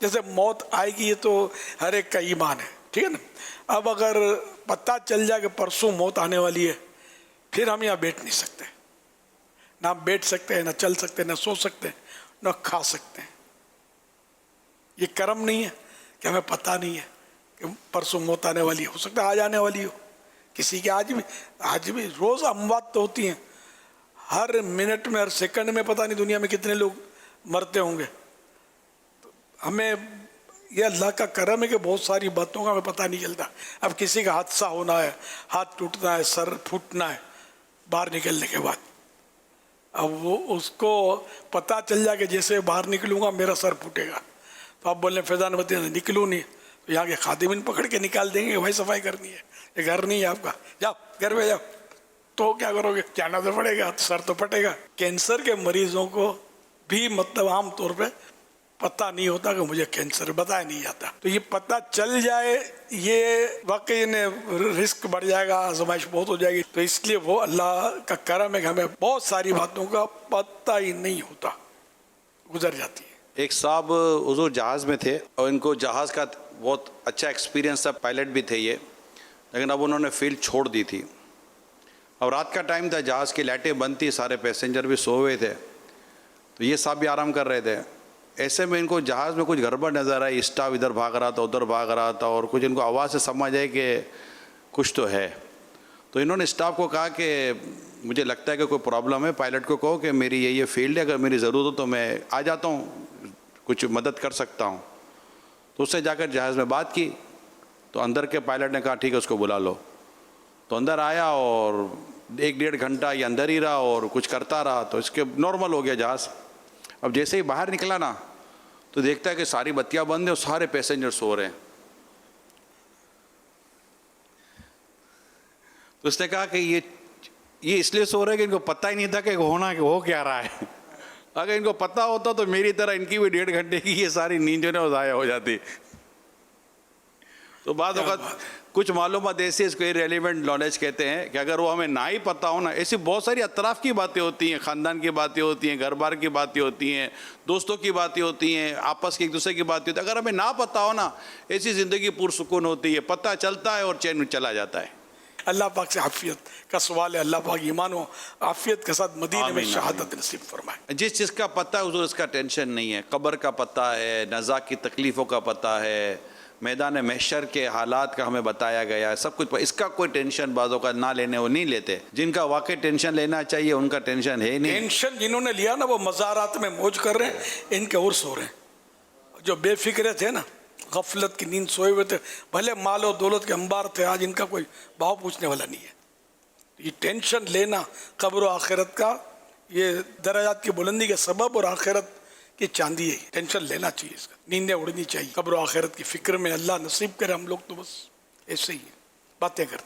जैसे मौत आएगी ये तो हर एक का ईमान है, ठीक है ना। अब अगर पता चल जाए कि परसों मौत आने वाली है, फिर हम यहाँ बैठ नहीं सकते, ना बैठ सकते हैं, ना चल सकते हैं, ना सो सकते हैं, ना खा सकते हैं। ये कर्म नहीं है कि हमें पता नहीं है कि परसों मौत आने वाली है। हो सकता है आज आने वाली हो किसी के, आज भी रोज अमवात तो होती हैं, हर मिनट में हर सेकंड में पता नहीं दुनिया में कितने लोग मरते होंगे। तो हमें यह अल्लाह का करम है कि बहुत सारी बातों का हमें पता नहीं चलता। अब किसी का हादसा होना है, हाथ टूटना है, सर फूटना है बाहर निकलने के बाद, अब वो उसको पता चल जाए कि जैसे बाहर निकलूंगा मेरा सर फूटेगा, तो आप बोल रहे फैजान मत निकलूँ नहीं, तो यहाँ के खादिमिन पकड़ के निकाल देंगे, भाई सफाई करनी है, ये घर नहीं है आपका, जाओ घर में जाओ। तो क्या करोगे, जाना तो पड़ेगा, सर तो फटेगा। कैंसर के मरीजों को भी मतलब आम तौर पे पता नहीं होता कि मुझे कैंसर, बताया नहीं जाता। तो ये पता चल जाए, ये वाकई में रिस्क बढ़ जाएगा, आजमाइश बहुत हो जाएगी। तो इसलिए वो अल्लाह का करम है कि हमें बहुत सारी बातों का पता ही नहीं होता, गुजर जाती है। एक साहब हुजूर जहाज़ में थे और इनको जहाज़ का बहुत अच्छा एक्सपीरियंस था, पायलट भी थे ये, लेकिन अब उन्होंने फील्ड छोड़ दी थी। अब रात का टाइम था, जहाज़ की लाइटें बंद थी, सारे पैसेंजर भी सोए हुए थे, तो ये साहब भी आराम कर रहे थे। ऐसे में इनको जहाज़ में कुछ गड़बड़ नज़र आई, स्टाफ इधर भाग रहा था, उधर भाग रहा था, और कुछ इनको आवाज़ से समझ आए कि कुछ तो है। तो इन्होंने स्टाफ को कहा कि मुझे लगता है कि कोई प्रॉब्लम है, पायलट को कहो कि मेरी ये फील्ड है, अगर मेरी ज़रूरत हो तो मैं आ जाता हूँ, कुछ मदद कर सकता हूँ। तो उससे जाकर जहाज़ में बात की, तो अंदर के पायलट ने कहा ठीक है उसको बुला लो। तो अंदर आया और 1-1.5 घंटा ये अंदर ही रहा और कुछ करता रहा, तो इसके नॉर्मल हो गया जहाज़। अब जैसे ही बाहर निकला ना, तो देखता है कि सारी बत्तियां बंद हैं और सारे पैसेंजर सो रहे हैं। तो उसने कहा कि ये इसलिए सो रहे हैं कि इनको पता ही नहीं था कि हो क्या रहा है। अगर इनको पता होता तो मेरी तरह इनकी भी 1.5 घंटे की ये सारी नींद जो है ज़ाया हो जाती। तो बाद वक्त कुछ मालूमात ऐसी, इसको इरेलीवेंट नॉलेज कहते हैं, कि अगर वो हमें ना ही पता हो ना, ऐसी बहुत सारी अतराफ़ की बातें होती हैं, ख़ानदान की बातें होती हैं, घर बार की बातें होती हैं, दोस्तों की बातें होती हैं, आपस की एक दूसरे की बातें होती है, अगर हमें ना पता हो ना, ऐसी ज़िंदगी पुरसुकून होती है, पता चलता है और चैन चला जाता है। अल्लाह पाक से आफियत का सवाल है, अल्लाह पाक ईमान हो आफियत के साथ मदीने में शहादत नसीब फरमाए। जिस चीज़ का पता है हुजूर इसका टेंशन नहीं है, कब्र का पता है, नज़ा की तकलीफ़ों का पता है, मैदान महशर के हालात का हमें बताया गया है, सब कुछ। इसका कोई टेंशन बाज़ों का ना लेने वो नहीं लेते, जिनका वाकई टेंशन लेना चाहिए उनका टेंशन है नहीं। टेंशन जिन्होंने लिया ना वो मज़ारात में मौज कर रहे हैं, इनके और सो रहे हैं। जो बेफिक्रे थे ना, गफलत की नींद सोए हुए थे, भले माल और दौलत के अंबार थे, आज इनका कोई भाव पूछने वाला नहीं है। ये टेंशन लेना कब्र और आखिरत का, ये दराजात की बुलंदी के सबब और आखिरत की चांदी है। टेंशन लेना चाहिए, इसका नींदें उड़नी चाहिए। कब्र और आखिरत की फिक्र में अल्लाह नसीब करे हम लोग तो बस ऐसे ही बातें करते।